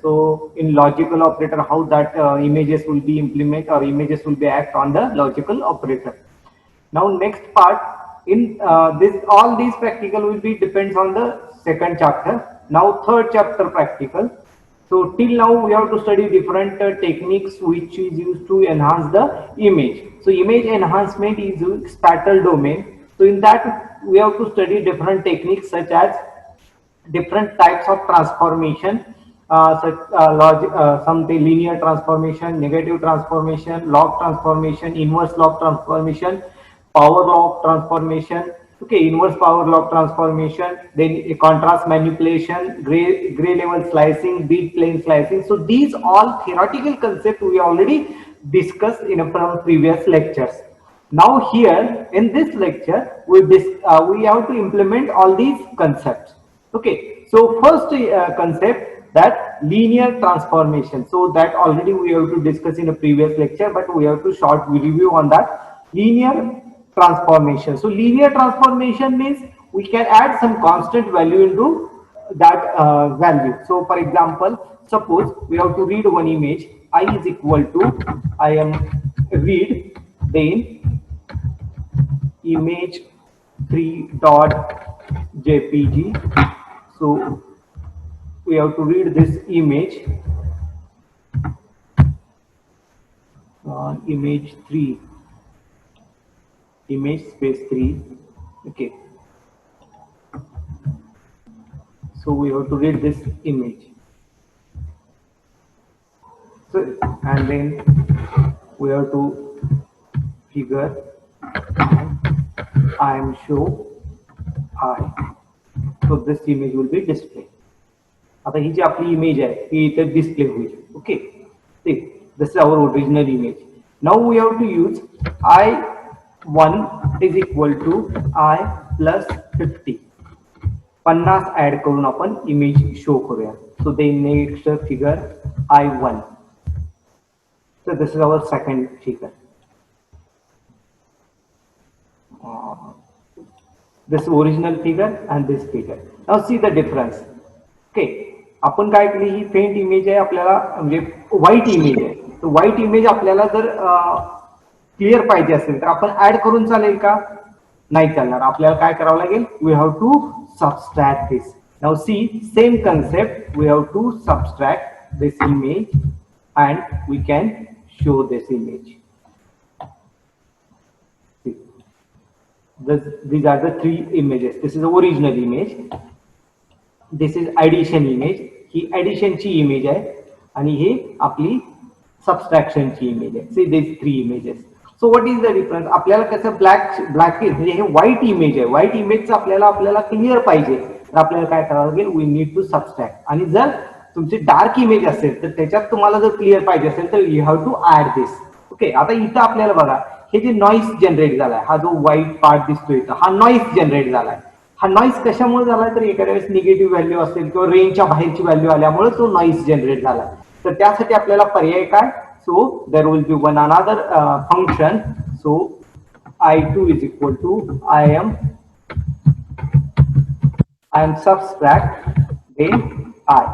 So in logical operator, how that images will be implement or images will be act on the logical operator. Now next part in this, all these practical will be depends on the second chapter. Now third chapter practical. So till now we have to study different techniques which is used to enhance the image. So image enhancement is spatial domain. So in that we have to study different techniques such as different types of transformation, something linear transformation, negative transformation, log transformation, inverse log transformation, power log transformation, okay, inverse power log transformation, then a contrast manipulation, gray level slicing, bit plane slicing. So these all theoretical concepts we already discussed in from previous lectures. Now here in this lecture we have to implement all these concepts. Okay, so first concept, that linear transformation. So that already we have to discuss in a previous lecture, but we have to short review on that. Linear transformation. So linear transformation means we can add some constant value into that value. So for example, suppose we have to read one image, I is equal to, I am read, then image 3.jpg. So we have to read this image, image 3, image space 3. Okay, so we have to read this image. So and then we have to figure, I am show I. So this image will be displayed. आता ही जी आपली image आहे ती इथे display होईल. Okay, this is our original image. Now we have to use I1 is equal to I plus 50. 50 add करून आपण image show करूया. So the next figure I1. So this is our second figure. This original figure and this figure. Now see the difference. Okay, आपण काय केली, ही फेंट image आहे आपल्याला, म्हणजे व्हाईट इमेज आहे. तर व्हाईट इमेज आपल्याला जर क्लिअर पाहिजे असेल तर आपण ऍड करून चालेल का? नाही चालणार. आपल्याला काय करावं लागेल, we have to subtract this. Now see same concept, we have to subtract this image and we can show this image. These are the three images. This is the original image. This is addition image. He addition ची image आहे आणि हे आपली subtraction ची image आहे. See these three images. So what is the difference? आपल्याला कसं black म्हणजे हे white image आहे. White image आपल्याला क्लिअर पाहिजे तर आपल्याला काय करावं लागेल, we need to subtract. आणि जर तुमची डार्क इमेज असेल तर त्याच्यात तुम्हाला जर क्लिअर पाहिजे असेल तर you have to add this. Okay, आता इथं आपल्याला बघा हे जे नॉइस जनरेट झालाय, हा जो व्हाईट पार्ट दिसतोय इथं, हा नॉइस जनरेट झालाय. हा नॉइस कशामुळे झालाय, तर एखाद्या वेळेस निगेटिव्ह व्हॅल्यू असेल किंवा रेंजच्या बाहेरची व्हॅल्यू आल्यामुळे तो नॉइस जनरेट झालाय. तर त्यासाठी आपल्याला पर्याय काय, so there will be one another function. So I2 is equal to I am subtract then I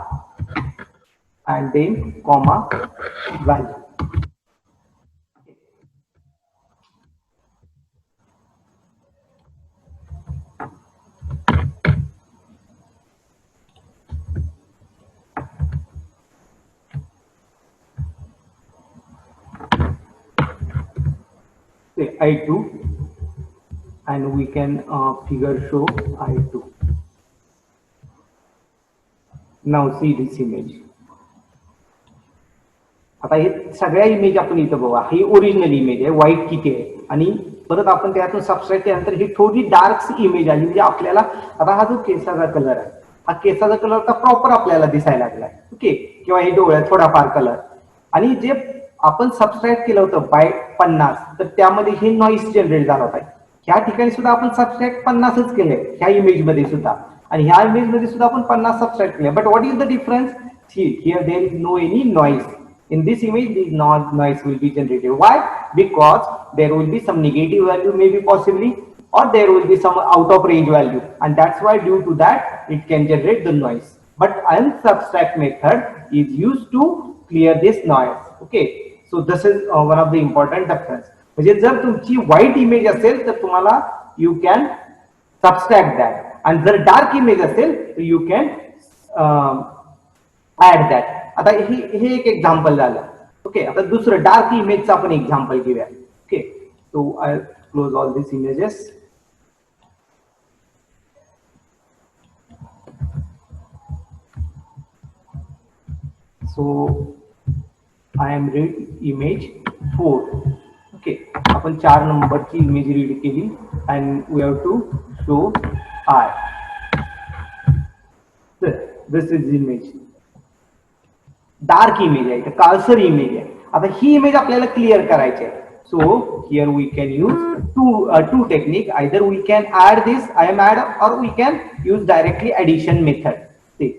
and then comma value. I2 and we can figure show I2. Now see this image. आता हे सगळ्या image आपण इथं बघा, ही original image आहे, white किती आहे आणि परत आपण त्यातून सबस्ट्रॅक्ट केल्यानंतर ही थोडी डार्क इमेज आली. म्हणजे आपल्याला आता हा जो केसाचा कलर आहे, हा केसाचा कलर तर प्रॉपर आपल्याला दिसायला लागलाय. ओके, किंवा हे डोळ्यात थोडाफार कलर, आणि जे आपण सबस्ट्रॅक्ट केलं होतं बाय 50, तर त्यामध्ये हे नॉइस जनरेट झाला होता. ह्या ठिकाणी सुद्धा आपण सबस्ट्रॅक्ट 50च केलंय, ह्या इमेज मध्ये सुद्धा, आणि ह्या इमेज मध्ये सुद्धा आपण 50 सबस्ट्रॅक्ट केले. But what is the difference? Here there is no any noise. In this image, the noise will be generated. Why? Because there will be some negative value, maybe possibly, or there will be some out of range value, and that's why due to that it can generate the noise. But unsubtract method, is used to clear this noise. Okay, so this is one of the important difference. म्हणजे जर तुमची white image असेल तर तुम्हाला you can subtract that, आणि जर dark image असेल तर यू कॅन ऍड दॅट. आता हे एक एक्झाम्पल झालं. ओके, आता दुसरं डार्क इमेजचं आपण एक्झाम्पल घेऊया. Okay, so I close all this images. So I am read image 4. Okay, आपण 4 नंबरची इमेज रीड केली and we have to show I. This is image. Dark image आहे, काळसर इमेज आहे. आता ही इमेज आपल्याला क्लिअर करायची आहे. So here we can use two technique. Either we can add this IM_add or we can use directly addition method. See,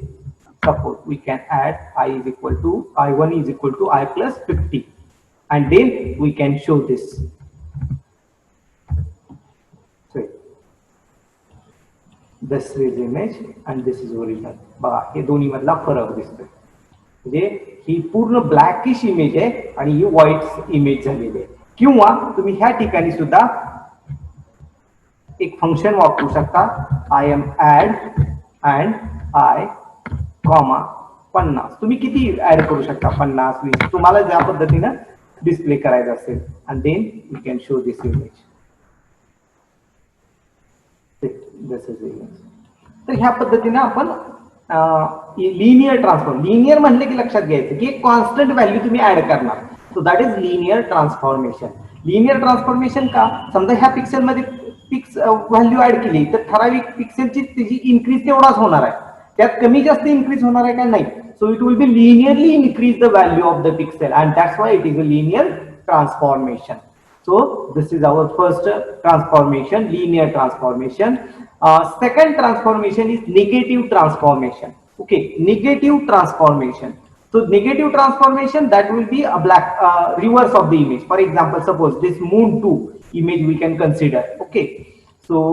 suppose we can add I is equal to I1 is equal to I plus 50, and then we can show this. So this is image and this is original. बघा हे दोन्ही मधला फरक दिसतोय. म्हणजे ही पूर्ण blackish image आहे आणि ही white image झालेली आहे. किंवा तुम्ही ह्या ठिकाणी सुद्धा एक फंक्शन वापरू शकता, IM_add and I कॉमा 50. तुम्ही किती ऍड करू शकता, 50, 20, तुम्हाला ज्या पद्धतीनं डिस्प्ले करायचं असेल. And then you can show this image. This is image. तर ह्या पद्धतीनं आपण लिनियर ट्रान्सफॉर्म, लिनियर म्हणले की लक्षात घ्यायचं की एक कॉन्स्टंट व्हॅल्यू तुम्ही ऍड करणार. सो that is linear transformation. Linear transformation का, समजा ह्या पिक्सेल मध्ये पिक्स व्हॅल्यू ऍड केली तर ठराविक पिक्सेलची त्याची इन्क्रीज तेवढाच होणार आहे, त्यात कमी जास्त इन्क्रीज होणार आहे का नाही. So it will be linearly increase the value of the pixel and that's why it is a linear transformation. So this is our first transformation, linear transformation. Second transformation is negative transformation. Okay, negative transformation. So negative transformation, that will be a black reverse of the image. For example, suppose this moon 2 image we can consider. Okay, so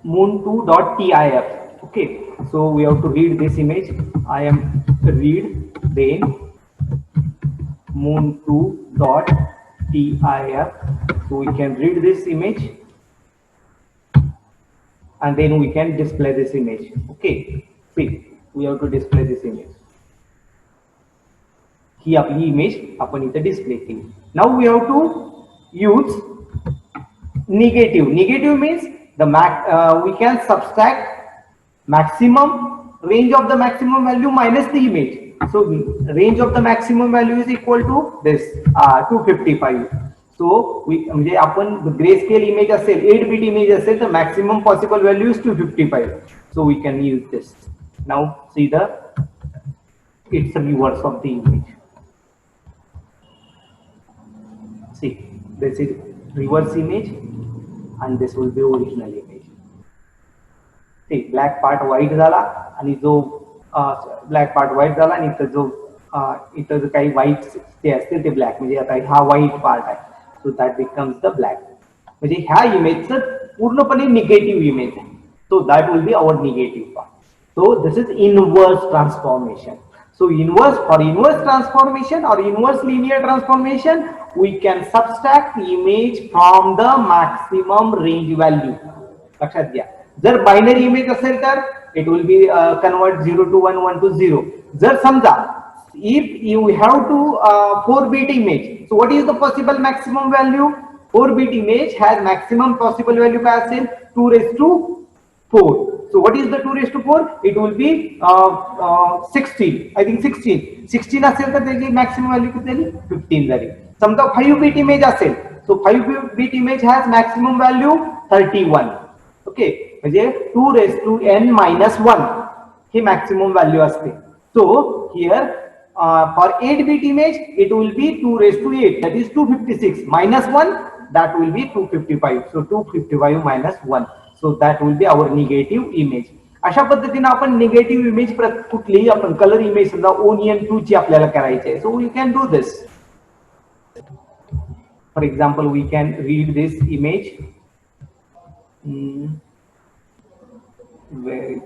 moon2.tif. Okay, so we have to read this image. I am read then moon2.tif. So we can read this image and then we can display this image. Okay, see, we have to display this image. ही आपली image आपण इथे display केली. Now we have to use negative. Negative means the we can subtract maximum range of the maximum value minus the image. So range of the maximum value is equal to this 255. So we म्हणजे आपण grayscale image असेल, 8-bit image असेल तर maximum possible value is 255. So we can use this. Now see it's the reverse of the image. See, this is reverse image and this will be original image. See, black part white झाला आणि जो black part white झाला आणि इथं जो इथं जो काही व्हाईट ते असतील ते ब्लॅक, म्हणजे आता हा व्हाईट पार्ट आहे. So that becomes the black. म्हणजे ह्या इमेजचं पूर्णपणे निगेटिव्ह इमेज आहे. सो that will be our negative part. So this is inverse transformation. So for inverse transformation or inverse linear transformation, we can subtract image from the maximum range value. लक्षात घ्या, जर binary image असेल तर it will be convert 0 to 1, 1 to 0. जर समजा if you have to 4-bit image, so what is the possible maximum value? 4-bit image has maximum possible value काय असेल, 2 raised to 4. So what is the 2 raised to 4? It will be 16. I think 16. 16 असेल तर त्याची maximum value किती झाली, 15 झाली. समजा 5-bit image असेल, so 5-bit image has maximum value 31. Okay, म्हणजे 2 raised to n minus 1 he maximum value असते. So here for 8-bit image it will be 2 raised to 8, that is 256 minus 1, that will be 255. So 255 minus 1. So that will be our negative image. अशा पद्धतीने आपण negative image कुठलीही आपण colour image समजा onion 2 ची आपल्याला करायची आहे. So we can do this. For example, we can read this image. where is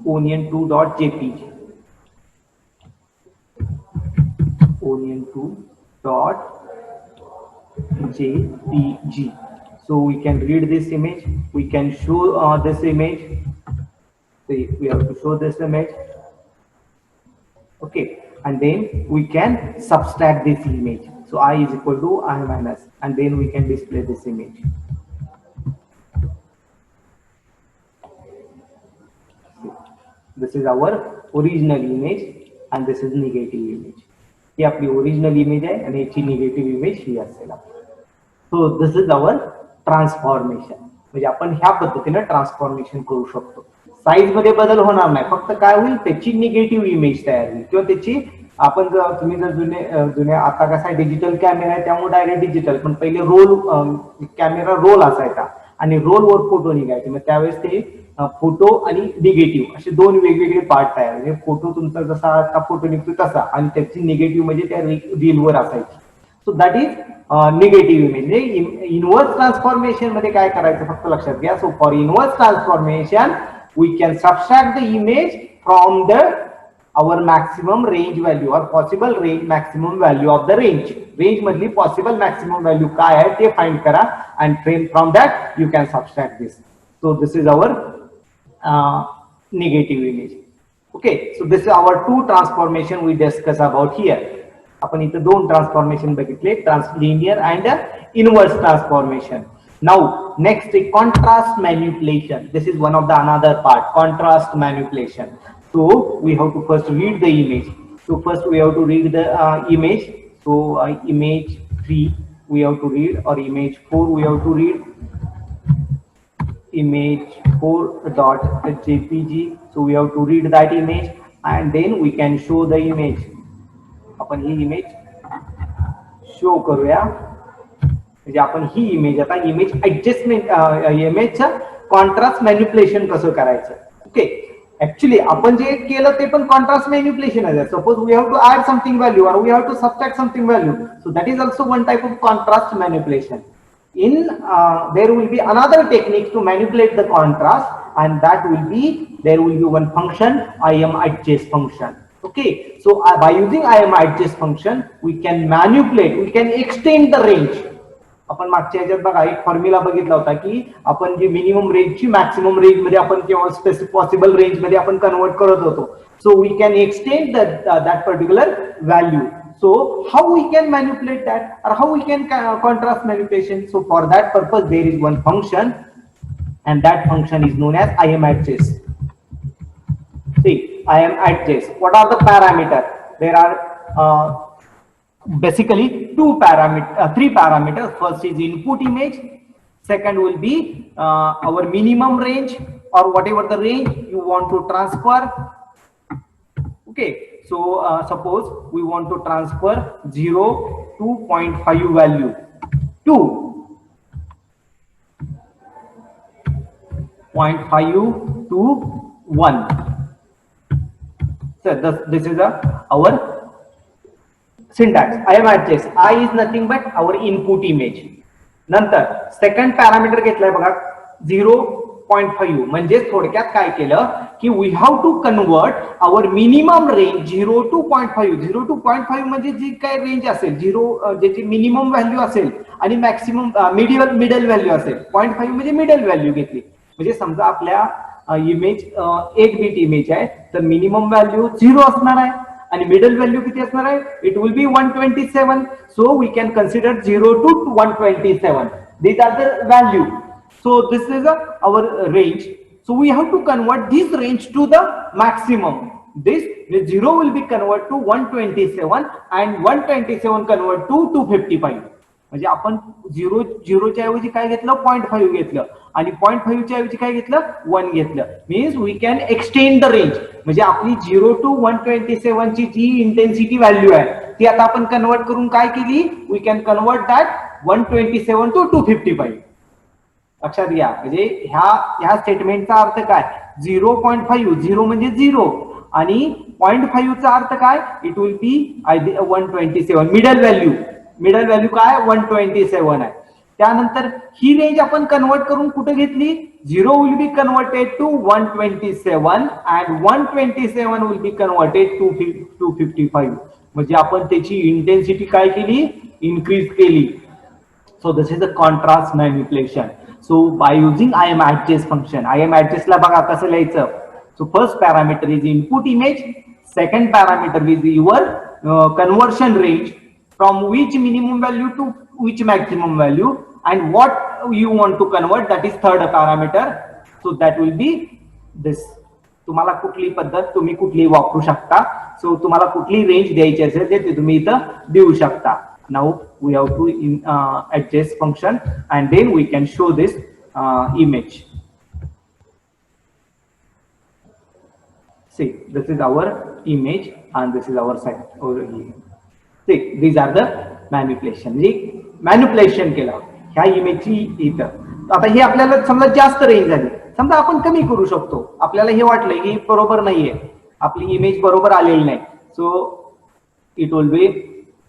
onion2.jpg, onion2.jpg. So we can read this image, we can show this image. So we have to show this image, okay, and then we can subtract this image. So I is equal to I minus, and then we can display this image. This is our original image and this is negative image. ही आपली original image आहे आणि याची negative image ही असेल. So this is our transformation. म्हणजे आपण ह्या पद्धतीने ट्रान्सफॉर्मेशन करू शकतो. साईज मध्ये बदल होणार नाही, फक्त काय होईल त्याची निगेटिव्ह इमेज तयार होईल किंवा त्याची आपण जर तुम्ही जर जुने आता कसा डिजिटल कॅमेरा आहे त्यामुळे डायरेक्ट डिजिटल, पण पहिले रोल कॅमेरा रोल असायचा आणि रोलवर फोटो निघायचे. मग त्यावेळेस ते फोटो आणि निगेटिव्ह असे दोन वेगवेगळे पार्ट तयार, म्हणजे फोटो तुमचा जसा आता फोटो निघतो तसा आणि त्याची निगेटिव्ह म्हणजे त्या रीलवर असायची. सो दॅट इज निगेटिव्ह इमेज. म्हणजे इनव्हर्स ट्रान्सफॉर्मेशन मध्ये काय करायचं फक्त लक्षात घ्या. So for inverse transformation we can subtract the image from the our maximum range value or possible range maximum value of the range. Range madli possible maximum value काय आहे ते find करा and from that you can subtract this. So this is our negative image. Okay, so this is our two transformation we discuss about here. आपण इथे दोन transformation बघितले, linear and inverse transformation. Now next is contrast manipulation. This is one of the another part, contrast manipulation. So we have to first read the image. So first we have to read the image. So image 3 we have to read, or image 4 we have to read. Image 4.jpg. So we have to read that image and then we can show the image. आपण ही image show करूया. म्हणजे आपण ही image आता image adjustment इमेजचं contrast manipulation कसं करायचं. ओके, ऍक्च्युली आपण जे केलं ते पण कॉन्ट्रास्ट मॅनिप्युलेशन आहे. Suppose we have to add something value और we have to subtract something value, so that is also one type of contrast manipulation. In there will be another technique to manipulate the contrast, and that will be there will be one function IMadjust function. Okay, so by using IMadjust function we can manipulate, we can extend the range. आपण मागच्या ह्याच्यात बघा एक formula बघितला होता की आपण जी minimum रेंजची maximum range मध्ये आपण किंवा स्पेसिफिक पॉसिबल रेंज मध्ये आपण कन्वर्ट करत होतो. So we can extend that particular value. So how we can manipulate that, or how we can contrast manipulation? So for that purpose there is one function, and that function is known as IMadjust. See, IMadjust. What are the parameters? There are basically three parameters. First is input image, second will be our minimum range or whatever the range you want to transfer. Okay, so suppose we want to transfer 0 to 0.5 value to 0.5 to 1. So this is our syntax. IMadjust. I is nothing but our input image. नंतर second parameter घेतलाय बघा 0.5. म्हणजे थोडक्यात काय केलं की we have to convert our minimum range 0 to 0.5. 0 to 0.5 म्हणजे जी काय रेंज असेल, 0 ज्याची मिनिमम व्हॅल्यू असेल आणि मॅक्सिमम मिडल व्हॅल्यू असेल. 0.5 म्हणजे मिडल व्हॅल्यू घेतली. म्हणजे समजा आपल्या इमेज 8 बिट इमेज आहे तर मिनिमम व्हॅल्यू 0 असणार आहे आणि मिडल व्हॅल्यू किती असणार आहे, it will be 127. So we can consider 0 to 127. These are the value. So this is our range. So we have to convert this range to the maximum. This 0 will be converted to 127 and 127 convert to 255. म्हणजे आपण 0 च्या ऐवजी काय घेतलं 0.5 घेतलं आणि 0.5 च्या ऐवजी काय घेतलं 1 घेतलं. Means we can extend the range. म्हणजे आपली 0 to 127 ची जी इंटेन्सिटी व्हॅल्यू आहे ती आता आपण कन्वर्ट करून काय केली, we can convert that 127 to 255. लक्षात घ्या. म्हणजे ह्या स्टेटमेंटचा अर्थ काय, 0.5 0 म्हणजे 0 आणि 0.5 चा अर्थ काय, it will be 127. Middle value काय 127 आहे. त्यानंतर ही रेंज आपण कन्वर्ट करून कुठे घेतली, 0 will be converted to 127 and 127 will be converted to 255. म्हणजे आपण त्याची इंटेन्सिटी काय केली, इन्क्रीज केली. So this is the contrast manipulation. So by using IM adjust function, IM adjust ला बघा कसं लिहायचं. So first parameter is input image, second parameter is your conversion range from which minimum value to which maximum value, and what you want to convert, that is third parameter. So that will be this. तुम्हाला कुठली पद्धत तुम्ही कुठली वापरू शकता. सो तुम्हाला कुठली range द्यायची असेल ते तुम्ही इथं देऊ शकता. Now we have to adjust function, and then we can show this image. See, this is our image and this is our site over here. See, these are the manipulation. Manipulation केला ह्या इमेजची इथं. आता हे आपल्याला समजा जास्त range झाली, समजा आपण कमी करू शकतो. आपल्याला हे वाटलं की बरोबर नाहीये, आपली इमेज बरोबर आलेली नाही. सो इट विल बी,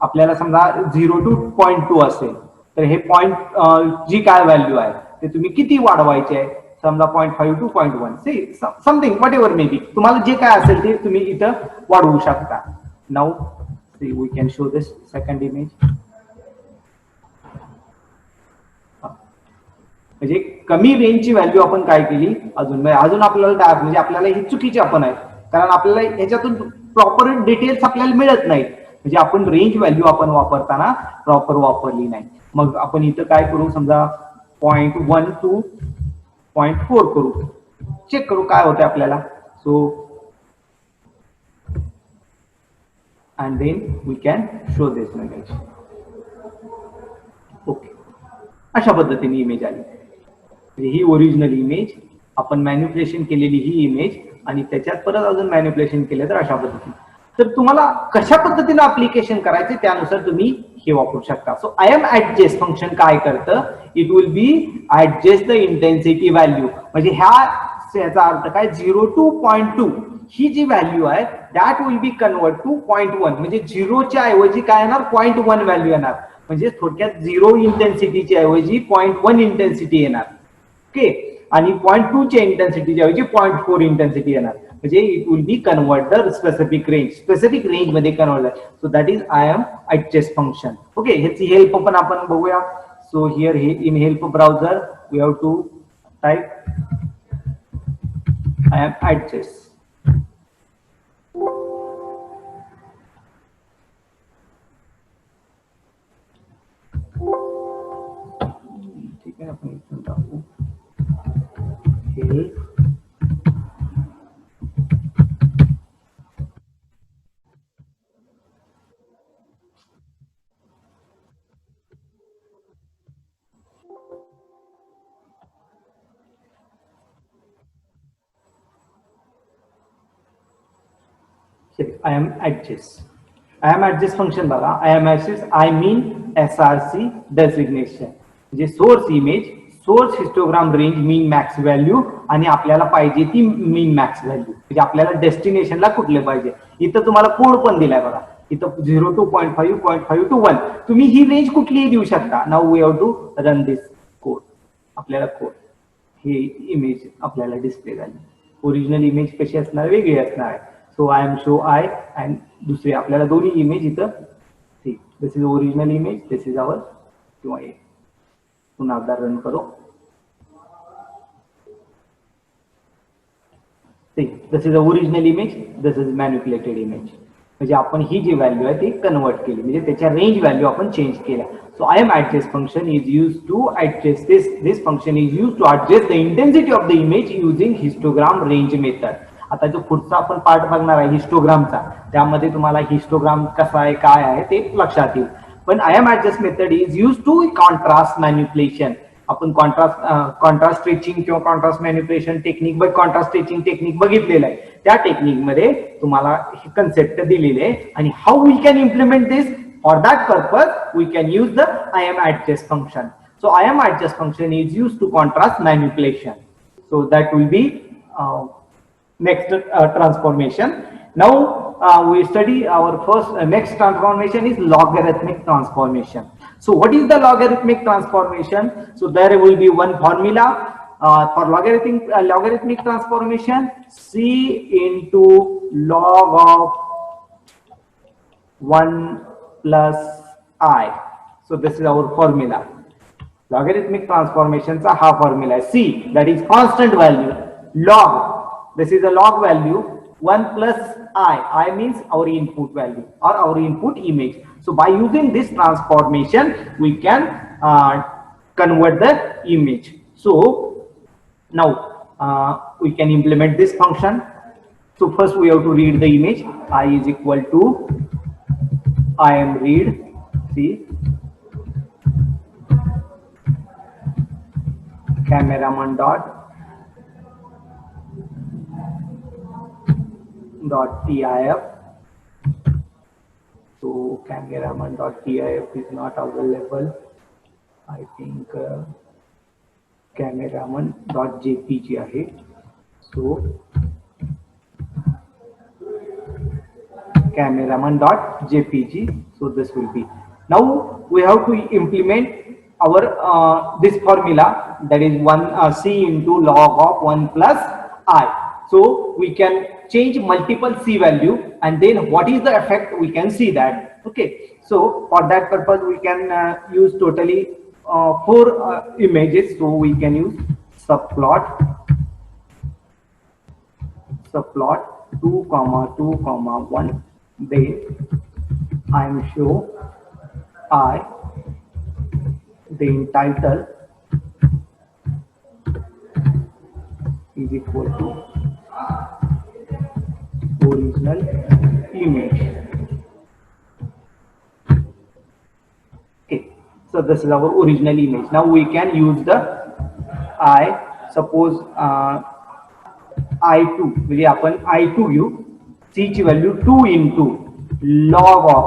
आपल्याला समजा 0 to 0.2 असेल तर हे पॉइंट जी काय व्हॅल्यू आहे ते तुम्ही किती वाढवायचे आहे, समजा 0.5 to 0.1, see something whatever may be, तुम्हाला जे काय असेल ते तुम्ही इथं वाढवू शकता. Now see we can show this second image. म्हणजे कमी रेंजची व्हॅल्यू आपण काय केली, अजून आपल्याला म्हणजे आपल्याला ही चुकीची आपण आहे, कारण आपल्याला ह्याच्यातून प्रॉपर डिटेल्स आपल्याला मिळत नाहीत. म्हणजे आपण रेंज व्हॅल्यू आपण वापरताना प्रॉपर वापरली नाही. मग आपण इथं काय करू, समजा 0.1 to 0.4 करू, चेक करू काय होतं आपल्याला. So and then we can show this image. Okay, अशा पद्धतीने इमेज आली. ही ओरिजिनल इमेज, आपण मॅन्युप्युलेशन केलेली ही इमेज, आणि त्याच्यात परत अजून मॅन्युप्युलेशन केलं तर अशा पद्धतीने. तर तुम्हाला कशा पद्धतीने ऍप्लिकेशन करायचे त्यानुसार तुम्ही हे वापरू शकता. So I M adjust function काय करतं, it will be adjust the intensity value. म्हणजे ह्याचा अर्थ काय, 0 to 0.2 ही जी व्हॅल्यू आहे that will be convert to 0.1. म्हणजे 0च्या ऐवजी काय येणार, 0.1 व्हॅल्यू येणार. म्हणजे थोडक्यात 0 इंटेन्सिटीच्या ऐवजी 0.1 इंटेन्सिटी येणार. ओके, आणि 0.2 च्या इंटेन्सिटीच्या ऐवजी 0.4 इंटेन्सिटी येणार. म्हणजे it will be convert the specific range मध्ये convert. So that is I M adjust function. Okay, ह्याची हेल्प पण आपण बघूया. सो हिअर हे in help browser we have to type I M adjust. ठीक आहे, आपण इथून टाकू help. I am adjust. I am adjust function बघा. I am adjust, I mean SRC designation. म्हणजे source image, source histogram range, mean max value, आणि आपल्याला पाहिजे ती मीन मॅक्स व्हॅल्यू. म्हणजे आपल्याला डेस्टिनेशनला कुठले पाहिजे. इथं तुम्हाला कोड पण दिलाय बघा, इथं 0 to 0.5, 0.5 to 1. तुम्ही ही रेंज कुठलीही देऊ शकता. Now we have to run this code. आपल्याला कोड ही इमेज आपल्याला डिस्प्ले झाली. ओरिजिनल इमेज कशी असणार, वेगळी असणार आहे. So I am show I, and दुसरी आपल्याला दोन्ही इमेज इथं. ठीक, this is original image, this is our, किंवा पुन्हा एकदा रन करो. This is original image, this is manipulated image. म्हणजे आपण ही जी व्हॅल्यू आहे ती कन्वर्ट केली, म्हणजे त्याच्या रेंज व्हॅल्यू आपण चेंज केल्या. So I M adjust function is use to adjust this function is use to adjust the intensity of the image using histogram range method. आता जो पुढचा आपण पार्ट बघणार आहे हिस्टोग्रामचा, त्यामध्ये तुम्हाला हिस्टोग्राम कसा आहे काय आहे ते लक्षात येईल. पण I M adjust method is use to contrast manipulation. आपण कॉन्ट्रास्ट स्ट्रेचिंग किंवा contrast manipulation technique by contrast stretching technique बघितलेलं आहे. त्या टेक्निक मध्ये तुम्हाला हे कन्सेप्ट दिलेले आहे, आणि how we can implement this. For that purpose we can use the I M adjust function. So I M adjust function is use to contrast manipulation. So that will be next transformation. Now we study our first next transformation is logarithmic transformation. So what is the logarithmic transformation? So there will be one formula for logarithmic transformation: c into log of 1 plus I. So this is our formula. Logarithmic transformations are half formula. C, that is constant value. Log, this is a log value. 1 plus I means our input value or our input image. So by using this transformation, we can convert the image. So now we can implement this function. So first we have to read the image. I is equal to I am read. See, cameraman dot tif. So cameraman dot tif is not available. I think cameraman dot jpg आहे. So cameraman dot jpg. So this will be. Now we have to implement our this formula, that is 1 c into log of 1 plus I. So we can change multiple c value, and then what is the effect, we can see that. Okay, so for that purpose we can use totally 4 images. So we can use subplot 2 comma 2 comma 1. Then I am show I, then title is equal to original image. Okay, so this is our original image. Now we can use the I, suppose I2 म्हणजे आपण I2 घेऊ. C ची value 2 into log of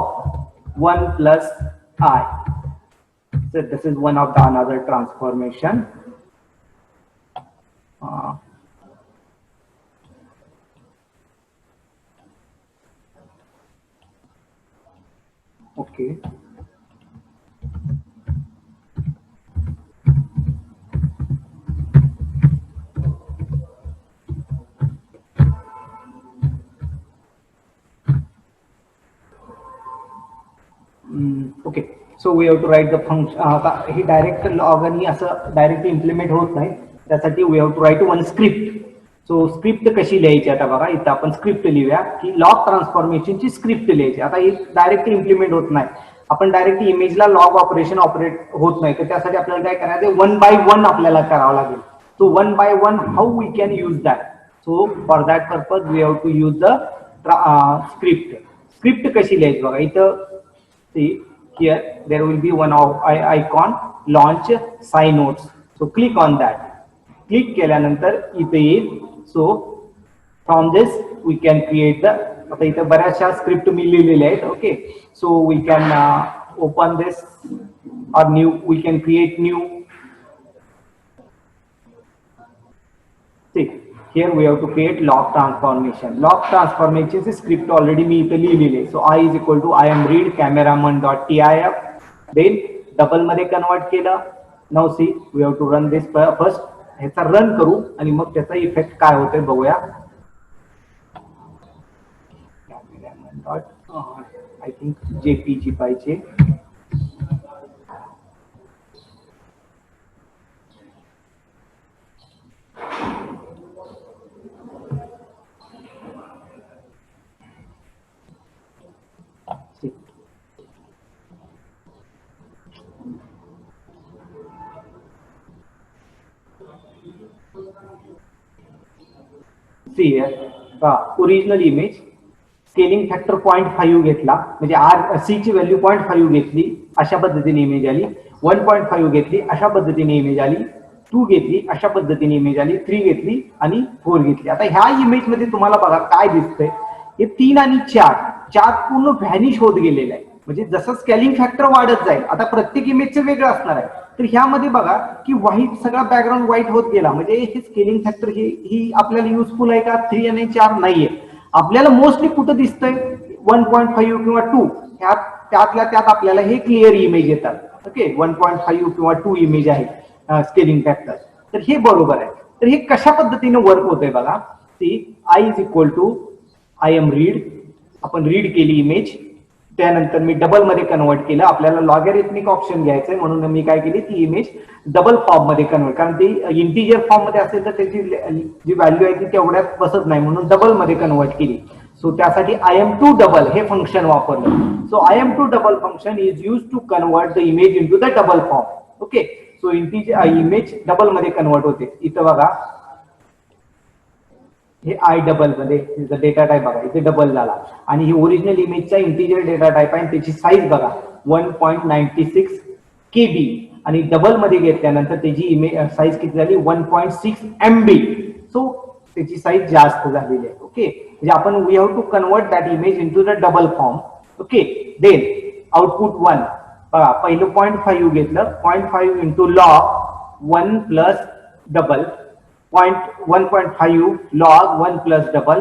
1 plus I. So this is one of the another transformation. Okay. Okay, so we have to write the function. He direct log आणि असं directly implement होत नाही, त्यासाठी we have to write one script. So script कशी लिहायची आता बघा, इथं आपण स्क्रिप्ट लिहूया की लॉग ट्रान्सफॉर्मेशनची स्क्रिप्ट लिहायची. आता ही डायरेक्टली इम्प्लिमेंट होत नाही, आपण डायरेक्टली इमेजला लॉग ऑपरेशन ऑपरेट होत नाही, तर त्यासाठी आपल्याला काय करायचं, 1 by 1 आपल्याला करावं लागेल. So 1 by 1 how we can use that? So for that purpose we have to use the script. Script कशी लिहायची बघा, इथं see here there will be one of icon launch SciNotes. So click on that. Click केल्यानंतर इथे येईल. So from this we can create the, आता इथे बऱ्याचशा स्क्रिप्ट मी लिहिलेल्या आहेत. Okay, so we can open this or new, we can create new. See here we have to create log transformation. Log transformation चे script already मी इथे लिहिलेले. सो I is equal to I am read cameraman dot tif. Then double मध्ये convert केलं. Now see we have to run this first. ह्याचा run करू आणि मग त्याचा effect काय होतोय बघूया. cameraman dot I think jpg पाहिजे. See here, original image scaling factor 0.5 घेतला, म्हणजे आर सी ची व्हॅल्यू 0.5 घेतली, अशा पद्धतीने इमेज आली. 1.5 घेतली, अशा पद्धतीने इमेज आली. 2 घेतली, अशा पद्धतीने इमेज आली. 3 घेतली आणि 4 घेतली. आता ह्या इमेज मध्ये तुम्हाला बघा काय दिसतंय, हे 3 आणि 4 पूर्ण व्हॅनिश होत गेलेलं आहे. म्हणजे जसं स्केलिंग फॅक्टर वाढत जाईल, आता प्रत्येक इमेजचं वेगळं असणार आहे. तर ह्यामध्ये बघा की व्हाईट सगळा बॅकग्राऊंड व्हाईट होत गेला, म्हणजे हे स्केलिंग फॅक्टर ही आपल्याला युजफुल आहे का? 3 आणि 4 नाहीये. आपल्याला मोस्टली कुठं दिसतंय 1.5 किंवा 2 ह्यात त्यातल्या त्यात आपल्याला हे क्लिअर इमेज येतात. ओके, 1.5 किंवा 2 इमेज आहे स्केलिंग फॅक्टर. तर हे बरोबर आहे. तर हे कशा पद्धतीने वर्क होतंय बघा. C I is equal to I am read, आपण रीड केली इमेज, त्यानंतर मी डबल मध्ये कन्वर्ट केलं. आपल्याला लॉगॅरिथमिक ऑप्शन घ्यायचंय म्हणून मी काय केली, ती इमेज डबल फॉर्म मध्ये कन्वर्ट, कारण ती इंटिजर फॉर्म मध्ये असेल तर त्याची जी व्हॅल्यू आहे ती तेवढ्यात बसत नाही, म्हणून डबल मध्ये कन्वर्ट केली. सो त्यासाठी आय एम टू डबल हे फंक्शन वापरलं. So I am to double function is use to convert the image into the double form. Okay, so integer image double मध्ये कन्वर्ट होते. इथं बघा हे आय डबल मध्ये डेटा टाईप बघा, इथे डबल झाला आणि ही ओरिजिनल इमेजचा इंटिजर डेटा टाईप आहे. त्याची साईज बघा 1.96 KB आणि डबल मध्ये घेतल्यानंतर त्याची इमेज साईज किती झाली 1.6 MB. सो त्याची साईज जास्त झालेली आहे. ओके, म्हणजे आपण we have to convert that image into the double form. Okay, then output 1 बघा, पहिलं 0.5 घेतलं, 0.5 into log 1 plus double, 1.5 log 1 plus double,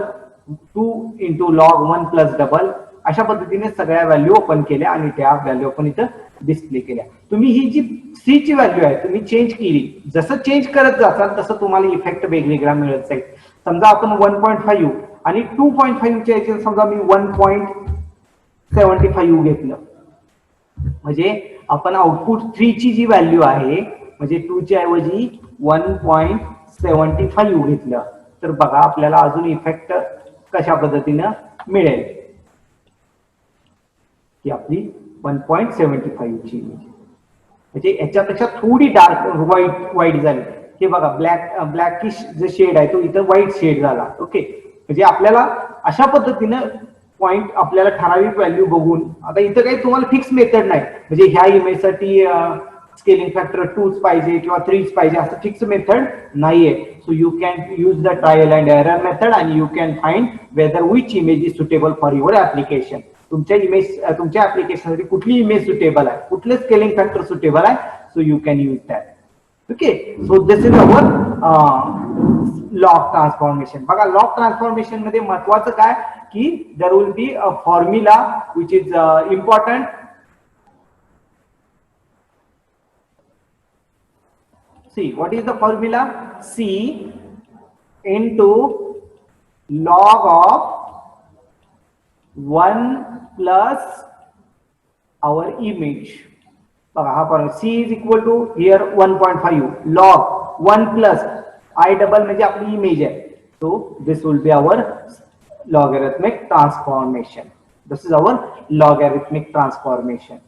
2 into log 1 plus double. अशा पद्धतीने सगळ्या व्हॅल्यू ओपन केल्या आणि त्या व्हॅल्यू आपण इथं डिस्प्ले केल्या. तुम्ही ही जी सी ची व्हॅल्यू आहे तुम्ही चेंज केली, जसं चेंज करत जाल तसं तुम्हाला इफेक्ट वेगवेगळा मिळत जाईल. समजा आपण 1.5 आणि 2.5 च्या याच्यात समजा मी 1.75 घेतलं, म्हणजे आपण आउटपुट 3 ची जी व्हॅल्यू आहे म्हणजे 2 च्या ऐवजी 1.75 घेतलं, तर बघा आपल्याला अजून इफेक्ट कशा पद्धतीनं मिळेल की आपली 1.75 ची इमेज म्हणजे याच्यापेक्षा थोडी डार्क व्हाईट झाली. हे बघा ब्लॅकिश जे शेड आहे तो इथं व्हाईट शेड झाला. ओके, म्हणजे आपल्याला अशा पद्धतीनं पॉइंट आपल्याला ठराविक व्हॅल्यू बघून, आता इथं काही तुम्हाला फिक्स मेथड नाही म्हणजे ह्या इमेजसाठी स्केलिंग फॅक्टर 2च पाहिजे किंवा 3च पाहिजे असं फिक्स मेथड नाहीये. So you can use the trial and error method आणि you can find whether which image is suitable for your application. तुमच्या इमेज तुमच्या ऍप्लिकेशनसाठी कुठली इमेज सुटेबल आहे, कुठले स्केलिंग फॅक्टर सुटेबल आहे, so you can use that. Okay, so this is our log transformation. बघा log transformation मध्ये महत्वाचं काय की there will be a formula which is important. See, what is the formula? C into log of 1 plus our image. C is equal to here 1.5 log 1 plus I double म्हणजे आपली image आहे. So this will be our logarithmic transformation. This is our logarithmic transformation.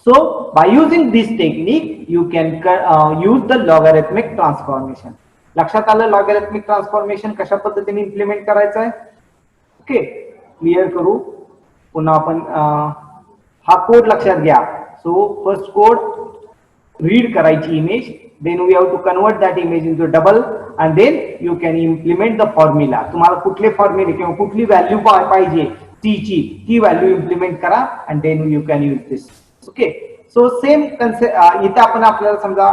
So by using this technique you can use the logarithmic transformation. लक्षात आलं logarithmic transformation कशा पद्धतीने implement करायचं आहे. Okay, clear करू पुन्हा आपण हा कोड लक्षात घ्या. सो फर्स्ट कोड रीड करायची image, then we have to convert that image into double and then you can implement the formula. तुम्हाला कुठले फॉर्म्युले किंवा कुठली व्हॅल्यू पाहिजे ती व्हॅल्यू इम्प्लिमेंट करा and then you can use this. Okay, so same concept इथे आपण आपल्याला समजा